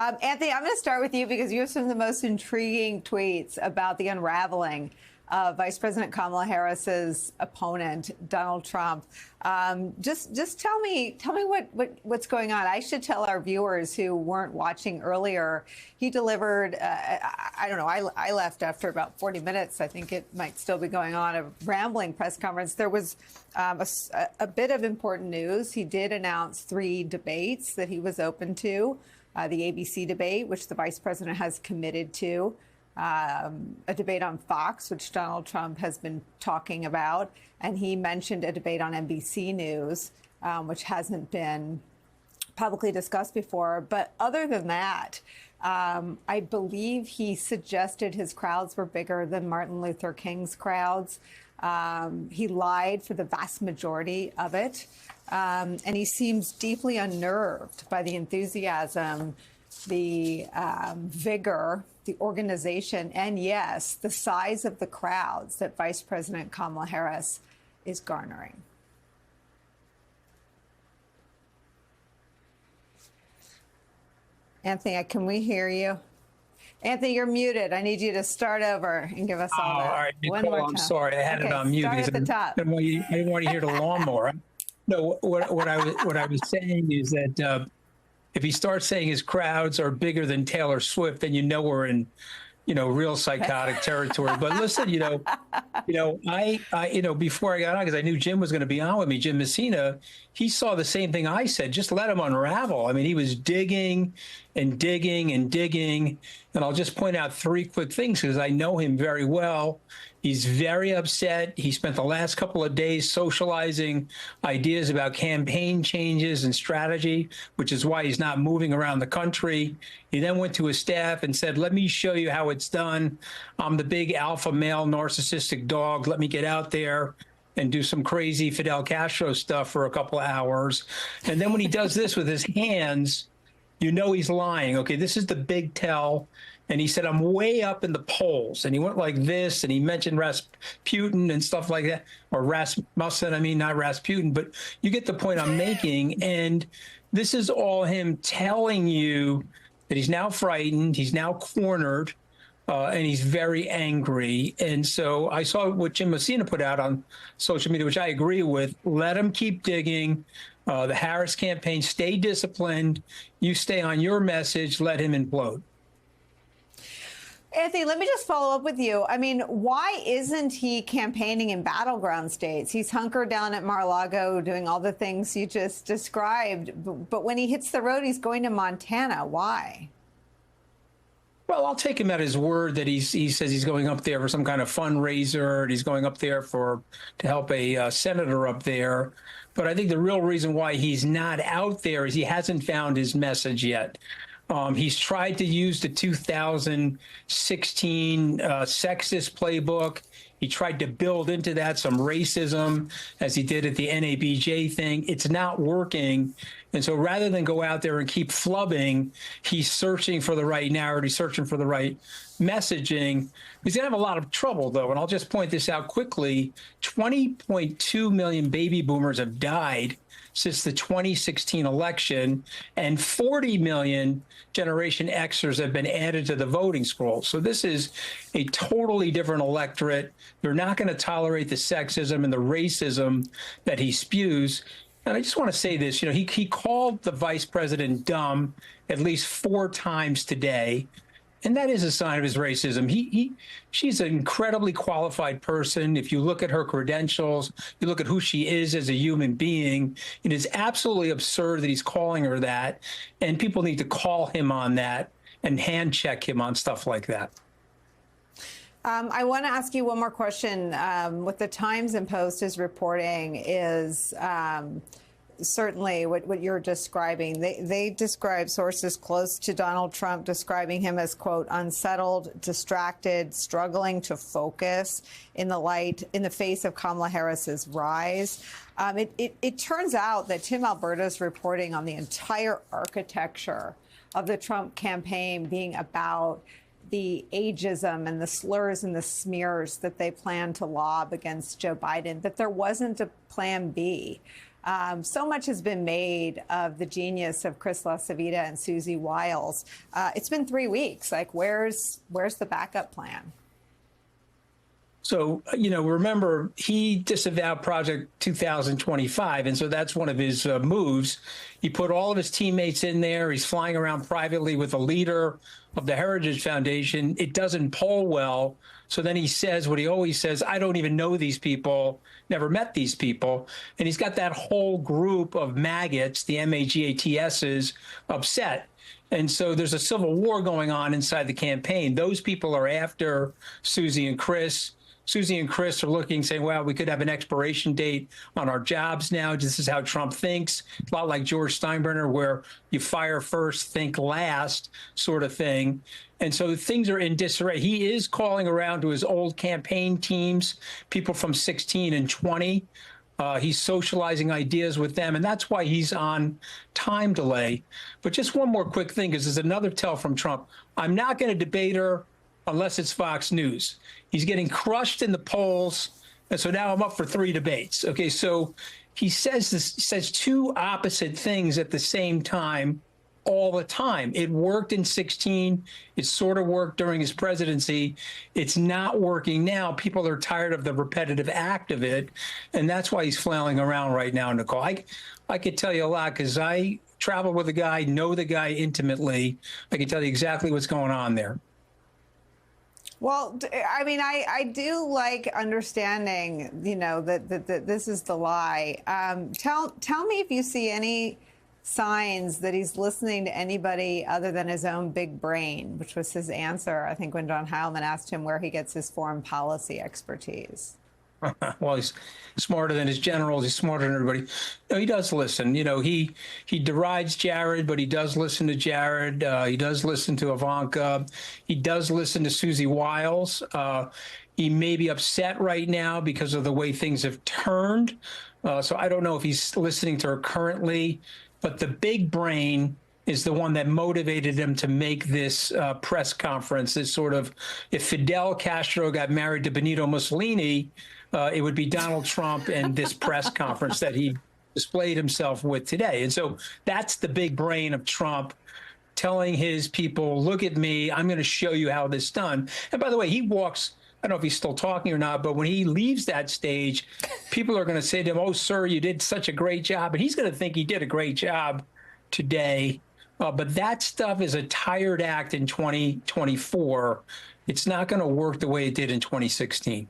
Anthony, I'm going to start with you because you have some of the most intriguing tweets about the unraveling of Vice President Kamala Harris's opponent, Donald Trump. Just tell me what's going on. I should tell our viewers who weren't watching earlier. He delivered, I don't know, I left after about 40 minutes. I think it might still be going on, a rambling press conference. There was a bit of important news. He did announce 3 debates that he was open to. The ABC debate, which the vice president has committed to, a debate on Fox, which Donald Trump has been talking about, and he mentioned a debate on NBC News, which hasn't been publicly discussed before. But other than that, I believe he suggested his crowds were bigger than Martin Luther King's crowds. He lied for the vast majority of it. And he seems deeply unnerved by the enthusiasm, the vigor, the organization, and yes, the size of the crowds that Vice President Kamala Harris is garnering. Anthony, can we hear you? Anthony, you're muted. I need you to start over and give us all that. All right, Nicole, one more time. I'm sorry. I had it on mute because I didn't want to hear the lawnmower. No, what I was saying is that if he starts saying his crowds are bigger than Taylor Swift, then we're in, real psychotic territory. But listen, I before I got on, because I knew Jim was going to be on with me, Jim Messina, he saw the same thing I said. Just let him unravel. I mean, he was digging and digging and digging. And I'll just point out 3 quick things because I know him very well. He's very upset. He spent the last couple of days socializing ideas about campaign changes and strategy, which is why he's not moving around the country. He then went to his staff and said, let me show you how it's done. I'm the big alpha male narcissistic dog. Let me get out there and do some crazy Fidel Castro stuff for a couple of hours. And then when he does this with his hands, he's lying. Okay, this is the big tell. And he said, I'm way up in the polls. And he went like this, and he mentioned Rasputin and stuff like that. Or Rasmussen, not Rasputin. But you get the point I'm making. And this is all him telling you that he's now frightened, he's now cornered, and he's very angry. And so I saw what Jim Messina put out on social media, which I agree with. Let him keep digging. The Harris campaign, stay disciplined. You stay on your message. Let him implode. Anthony, let me just follow up with you. I mean, why isn't he campaigning in battleground states? He's hunkered down at Mar-a-Lago doing all the things you just described. But when he hits the road, he's going to Montana. Why? Well, I'll take him at his word that he says he's going up there for some kind of fundraiser, and he's going up there to help a senator up there. But I think the real reason why he's not out there is he hasn't found his message yet. He's tried to use the 2016 sexist playbook. He tried to build into that some racism, as he did at the NABJ thing. It's not working. And so rather than go out there and keep flubbing, he's searching for the right narrative, searching for the right messaging. He's going to have a lot of trouble, though. And I'll just point this out quickly. 20.2 million baby boomers have died since the 2016 election, and 40 million Generation Xers have been added to the voting scroll. So this is a totally different electorate. They're not going to tolerate the sexism and the racism that he spews. And I just want to say this, he called the vice president dumb at least 4 times today. And that is a sign of his racism. She's an incredibly qualified person. If you look at her credentials, you look at who she is as a human being, it is absolutely absurd that he's calling her that. And people need to call him on that and hand check him on stuff like that. I want to ask you one more question. What the Times and Post is reporting is certainly what you're describing. They describe sources close to Donald Trump describing him as, quote, unsettled, distracted, struggling to focus in the face of Kamala Harris's rise. It turns out that Tim Alberto's reporting on the entire architecture of the Trump campaign being about the ageism and the slurs and the smears that they plan to lob against Joe Biden, that there wasn't a plan B. So much has been made of the genius of Chris LaCivita and Susie Wiles. It's been 3 weeks. Like, where's the backup plan? So, remember, he disavowed Project 2025. And so that's one of his moves. He put all of his teammates in there. He's flying around privately with a leader of the Heritage Foundation. It doesn't poll well. So then he says what he always says: I don't even know these people, never met these people. And he's got that whole group of maggots, the MAGATSs, upset. And so there's a civil war going on inside the campaign. Those people are after Susie and Chris. Susie and Chris are looking, saying, well, we could have an expiration date on our jobs now. This is how Trump thinks. A lot like George Steinbrenner, where you fire first, think last sort of thing. And so things are in disarray. He is calling around to his old campaign teams, people from 16 and 20. He's socializing ideas with them, and that's why he's on time delay. But just one more quick thing, because there's another tell from Trump. I'm not going to debate her unless it's Fox News. He's getting crushed in the polls, and so now I'm up for 3 debates. Okay, so he says two opposite things at the same time all the time. It worked in 16. It sort of worked during his presidency. It's not working now. People are tired of the repetitive act of it, and that's why he's flailing around right now, Nicole. I could tell you a lot because I travel with the guy, know the guy intimately. I can tell you exactly what's going on there. Well, I mean, I do like understanding, that this is the lie. Tell me if you see any signs that he's listening to anybody other than his own big brain, which was his answer, I think, when John Heilman asked him where he gets his foreign policy expertise. Well, he's smarter than his generals. He's smarter than everybody. No, he does listen. He derides Jared, but he does listen to Jared. He does listen to Ivanka. He does listen to Susie Wiles. He may be upset right now because of the way things have turned. So I don't know if he's listening to her currently, but the big brain is the one that motivated him to make this press conference. This sort of, if Fidel Castro got married to Benito Mussolini, it would be Donald Trump and this press conference that he displayed himself with today. And so that's the big brain of Trump, telling his people, look at me, I'm going to show you how this is done. And by the way, he walks, I don't know if he's still talking or not, but when he leaves that stage, people are going to say to him, oh, sir, you did such a great job. And he's going to think he did a great job today. But that stuff is a tired act in 2024. It's not going to work the way it did in 2016.